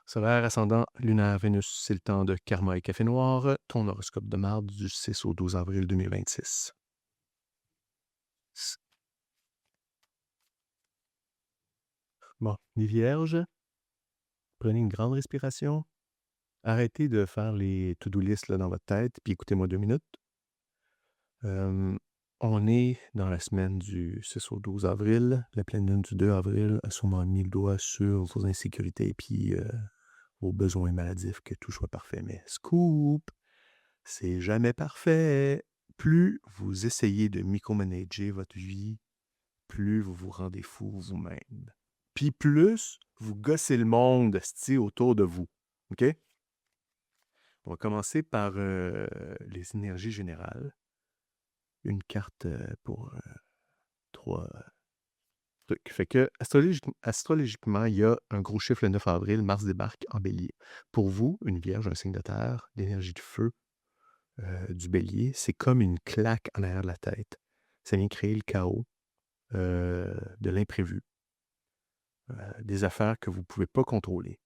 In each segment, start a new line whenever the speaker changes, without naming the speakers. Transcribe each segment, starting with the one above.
Solaire, ascendant, lunaire, Vénus, c'est le temps de Karma et Café Noir, ton horoscope de marde du 6 au 12 avril 2026. Bon, les vierges, prenez une grande respiration, arrêtez de faire les to-do list là, dans votre tête, puis écoutez-moi 2 minutes. On est dans la semaine du 6 au 12 avril. La pleine lune du 2 avril a sûrement mis le doigt sur vos insécurités puis vos besoins maladifs, que tout soit parfait. Mais scoop, c'est jamais parfait. Plus vous essayez de micromanager votre vie, plus vous vous rendez fou vous-même. Puis plus vous gossez le monde autour de vous. OK? On va commencer par les énergies générales. Une carte pour 3 trucs. Fait que astrologiquement, il y a un gros chiffre le 9 avril, Mars débarque en bélier. Pour vous, une vierge, un signe de terre, l'énergie de feu du bélier, c'est comme une claque en arrière de la tête. Ça vient créer le chaos, de l'imprévu, des affaires que vous ne pouvez pas contrôler.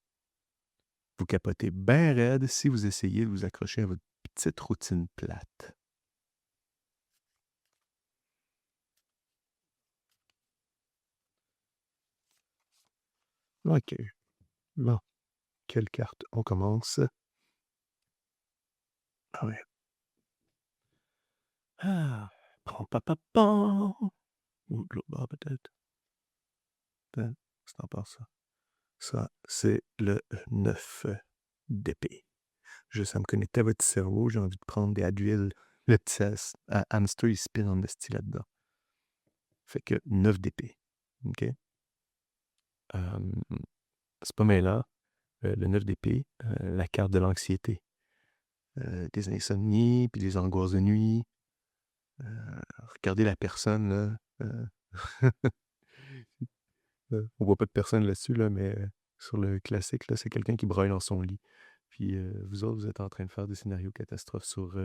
Vous capotez bien raide si vous essayez de vous accrocher à votre petite routine plate. OK. Bon, quelle carte? On commence. Ah ouais. Ah, pam, pam, pam, pam. Ou de l'autre bord, peut-être. C'est encore ça. Ça, c'est le 9 d'épée. Juste à me connecter à votre cerveau, j'ai envie de prendre des Advil. Le petit hamster, il spin en esti là-dedans. Fait que 9 d'épée. OK? C'est pas mêlant. Le 9 d'épée, la carte de l'anxiété. Des insomnies, puis des angoisses de nuit. Regardez la personne, là. On voit pas de personne là-dessus, là, mais sur le classique, là, c'est quelqu'un qui broille dans son lit. Puis vous autres, vous êtes en train de faire des scénarios catastrophes sur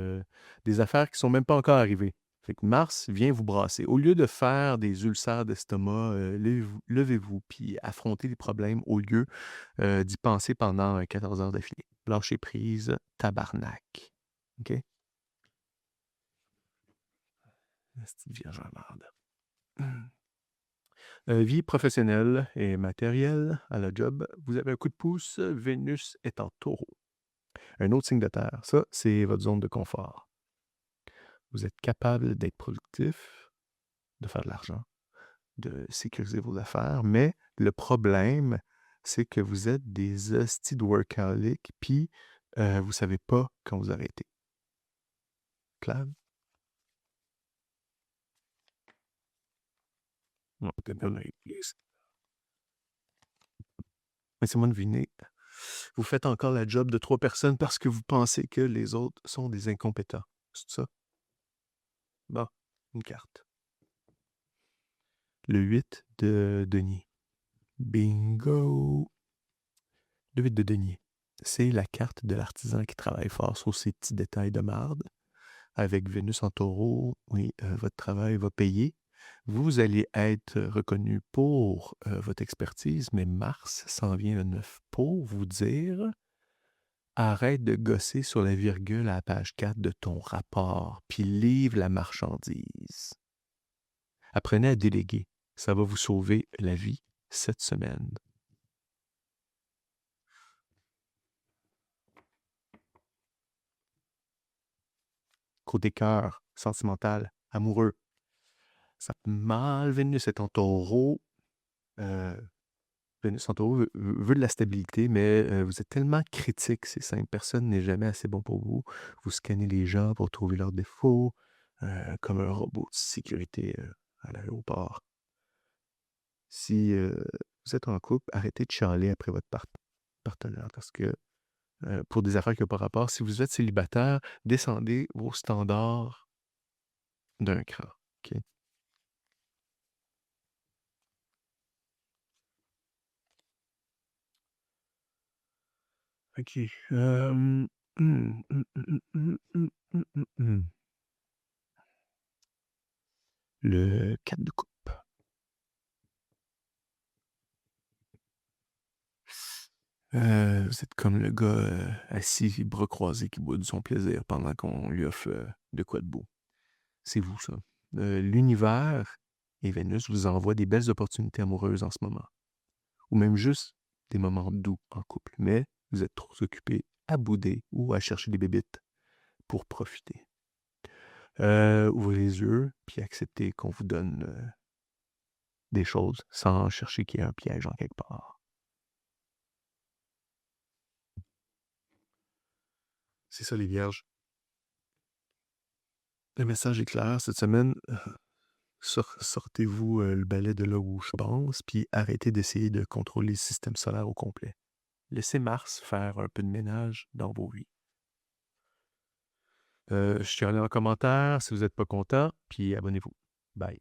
des affaires qui sont même pas encore arrivées. Fait que Mars vient vous brasser. Au lieu de faire des ulcères d'estomac, levez-vous, puis affrontez les problèmes au lieu d'y penser pendant 14 heures d'affilée. Lâchez prise, tabarnak. OK? C'est vierge à merde. Vie professionnelle et matérielle à la job. Vous avez un coup de pouce, Vénus est en taureau. Un autre signe de terre, ça, c'est votre zone de confort. Vous êtes capable d'être productif, de faire de l'argent, de sécuriser vos affaires, mais le problème, c'est que vous êtes des hosties de workaholics, puis vous savez pas quand vous arrêtez. Clave? Non, laissez-moi deviner. Vous faites encore la job de 3 personnes parce que vous pensez que les autres sont des incompétents. C'est ça? Bon, une carte. Le 8 de denier. Bingo! Le 8 de denier. C'est la carte de l'artisan qui travaille fort sur ces petits détails de marde. Avec Vénus en taureau, oui, votre travail va payer. Vous allez être reconnu pour votre expertise, mais Mars s'en vient le 9 pour vous dire arrête de gosser sur la virgule à la page 4 de ton rapport, puis livre la marchandise. Apprenez à déléguer. Ça va vous sauver la vie cette semaine. Côté cœur, sentimental, amoureux. Ça peut mal, Vénus est en taureau. Vénus en taureau veut de la stabilité, mais vous êtes tellement critique, c'est simple. Personne n'est jamais assez bon pour vous. Vous scannez les gens pour trouver leurs défauts, comme un robot de sécurité à l'aéroport. Si vous êtes en couple, arrêtez de chialer après votre partenaire parce que pour des affaires qui n'ont pas rapport, si vous êtes célibataire, descendez vos standards d'un cran. OK? OK. Le 4 de coupe. Vous êtes comme le gars assis, bras croisés, qui boit de son plaisir pendant qu'on lui offre de quoi de beau. C'est vous, ça. L'univers et Vénus vous envoient des belles opportunités amoureuses en ce moment. Ou même juste des moments doux en couple. Mais vous êtes trop occupés à bouder ou à chercher des bébites pour profiter. Ouvrez les yeux, puis acceptez qu'on vous donne des choses sans chercher qu'il y ait un piège en quelque part. C'est ça, les vierges. Le message est clair cette semaine. Sortez-vous le balai de là où je pense, puis arrêtez d'essayer de contrôler le système solaire au complet. Laissez Mars faire un peu de ménage dans vos vies. Je suis allé en commentaire si vous n'êtes pas content, puis abonnez-vous. Bye.